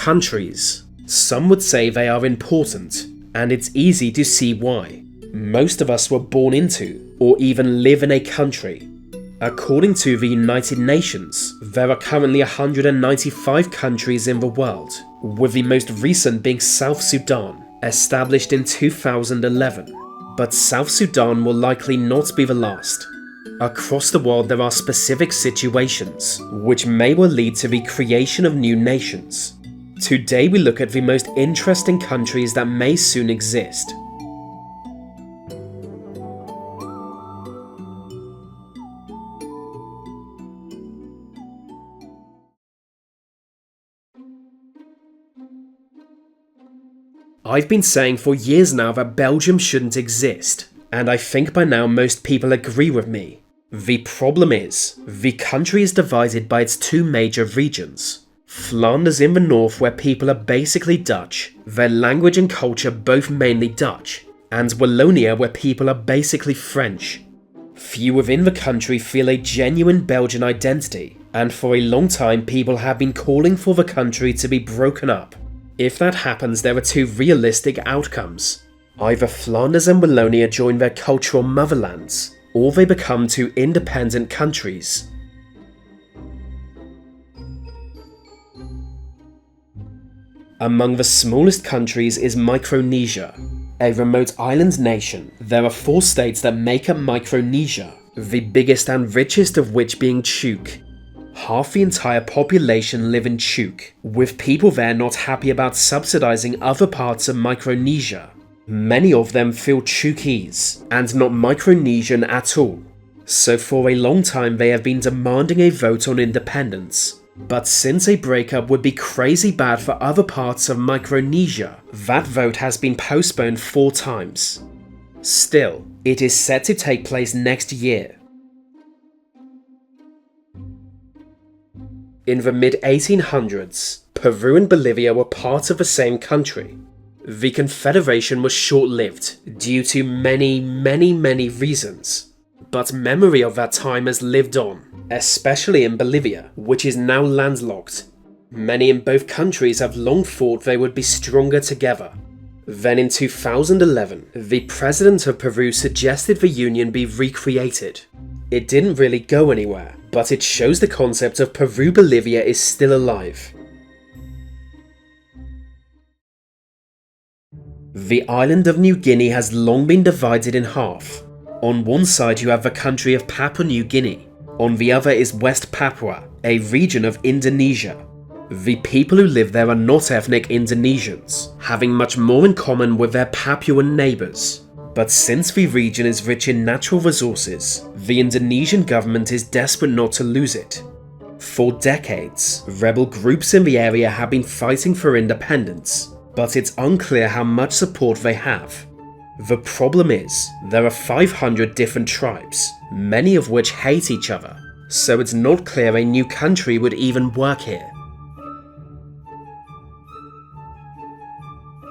countries. Some would say they are important, and it's easy to see why. Most of us were born into, or even live in a country. According to the United Nations, there are currently 195 countries in the world, with the most recent being South Sudan, established in 2011. But South Sudan will likely not be the last. Across the world there are specific situations, which may well lead to the creation of new nations. Today we look at the most interesting countries that may soon exist. I've been saying for years now that Belgium shouldn't exist, and I think by now most people agree with me. The problem is, the country is divided by its two major regions. Flanders in the north, where people are basically Dutch, their language and culture both mainly Dutch, and Wallonia, where people are basically French. Few within the country feel a genuine Belgian identity, and for a long time people have been calling for the country to be broken up. If that happens, there are two realistic outcomes. Either Flanders and Wallonia join their cultural motherlands, or they become two independent countries. Among the smallest countries is Micronesia, a remote island nation. There are 4 states that make up Micronesia, the biggest and richest of which being Chuuk. Half the entire population live in Chuuk, with people there not happy about subsidizing other parts of Micronesia. Many of them feel Chuukese, and not Micronesian at all. So for a long time they have been demanding a vote on independence. But since a breakup would be crazy bad for other parts of Micronesia, that vote has been postponed 4 times. Still, it is set to take place next year. In the mid-1800s, Peru and Bolivia were part of the same country. The confederation was short-lived due to many reasons, but memory of that time has lived on, especially in Bolivia, which is now landlocked. Many in both countries have long thought they would be stronger together. Then in 2011, the president of Peru suggested the union be recreated. It didn't really go anywhere, but it shows the concept of Peru-Bolivia is still alive. The island of New Guinea has long been divided in half. On one side you have the country of Papua New Guinea, on the other is West Papua, a region of Indonesia. The people who live there are not ethnic Indonesians, having much more in common with their Papuan neighbours. But since the region is rich in natural resources, the Indonesian government is desperate not to lose it. For decades, rebel groups in the area have been fighting for independence, but it's unclear how much support they have. The problem is, there are 500 different tribes, many of which hate each other, so it's not clear a new country would even work here.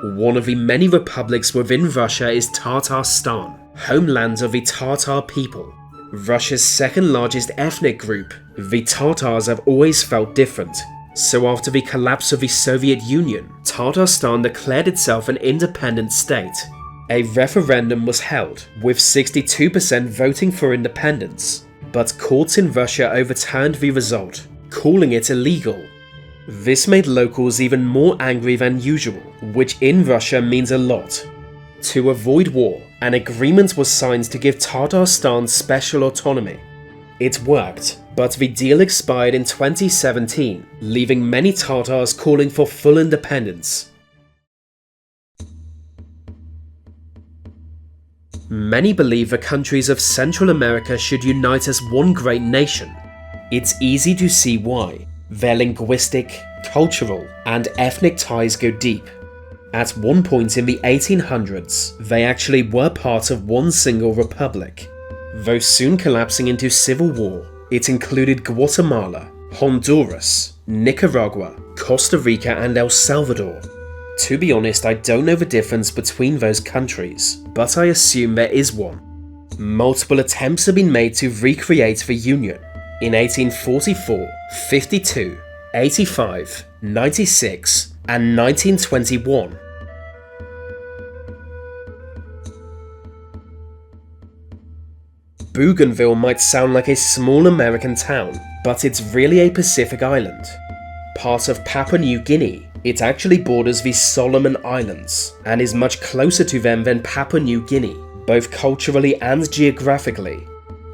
One of the many republics within Russia is Tatarstan, homeland of the Tatar people. Russia's second largest ethnic group, the Tatars have always felt different. So after the collapse of the Soviet Union, Tatarstan declared itself an independent state. A referendum was held, with 62% voting for independence, but courts in Russia overturned the result, calling it illegal. This made locals even more angry than usual, which in Russia means a lot. To avoid war, an agreement was signed to give Tatarstan special autonomy. It worked, but the deal expired in 2017, leaving many Tatars calling for full independence. Many believe the countries of Central America should unite as one great nation. It's easy to see why. Their linguistic, cultural, and ethnic ties go deep. At one point in the 1800s, they actually were part of one single republic. Though soon collapsing into civil war, it included Guatemala, Honduras, Nicaragua, Costa Rica, and El Salvador. To be honest, I don't know the difference between those countries, but I assume there is one. Multiple attempts have been made to recreate the Union. In 1844, 52, 85, 96, and 1921. Bougainville might sound like a small American town, but it's really a Pacific island. Part of Papua New Guinea, it actually borders the Solomon Islands and is much closer to them than Papua New Guinea, both culturally and geographically.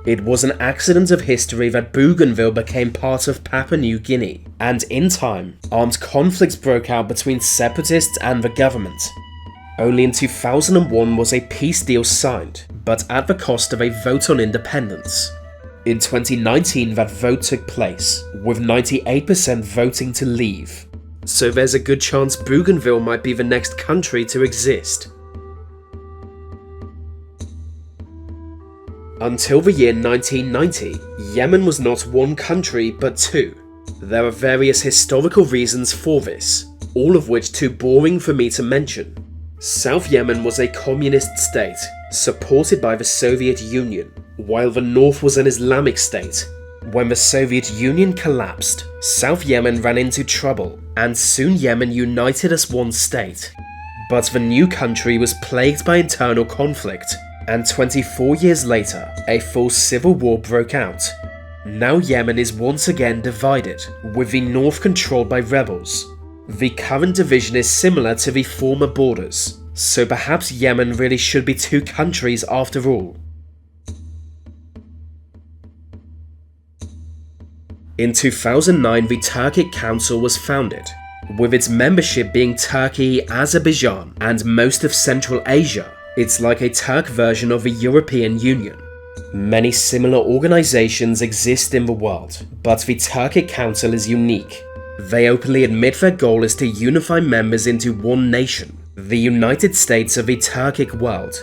It was an accident of history that Bougainville became part of Papua New Guinea, and in time, armed conflicts broke out between separatists and the government. Only in 2001 was a peace deal signed, but at the cost of a vote on independence. In 2019 that vote took place, with 98% voting to leave. So there's a good chance Bougainville might be the next country to exist. Until the year 1990, Yemen was not one country but two. There are various historical reasons for this, all of which too boring for me to mention. South Yemen was a communist state, supported by the Soviet Union, while the north was an Islamic state. When the Soviet Union collapsed, South Yemen ran into trouble, and soon Yemen united as one state. But the new country was plagued by internal conflict, and 24 years later, a full civil war broke out. Now Yemen is once again divided, with the north controlled by rebels. The current division is similar to the former borders, so perhaps Yemen really should be two countries after all. In 2009, the Turkic Council was founded, with its membership being Turkey, Azerbaijan, and most of Central Asia. It's like a Turk version of the European Union. Many similar organizations exist in the world, but the Turkic Council is unique. They openly admit their goal is to unify members into one nation, the United States of the Turkic world.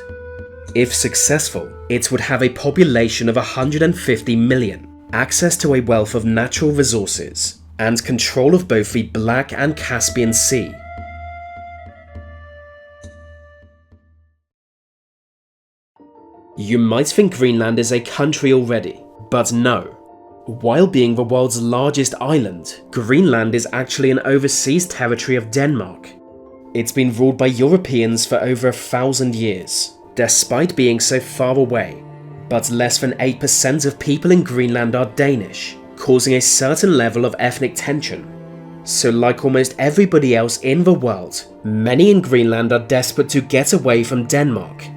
If successful, it would have a population of 150 million, access to a wealth of natural resources, and control of both the Black and Caspian Sea. You might think Greenland is a country already, but no. While being the world's largest island, Greenland is actually an overseas territory of Denmark. It's been ruled by Europeans for over 1,000 years, despite being so far away. But less than 8% of people in Greenland are Danish, causing a certain level of ethnic tension. So like almost everybody else in the world, many in Greenland are desperate to get away from Denmark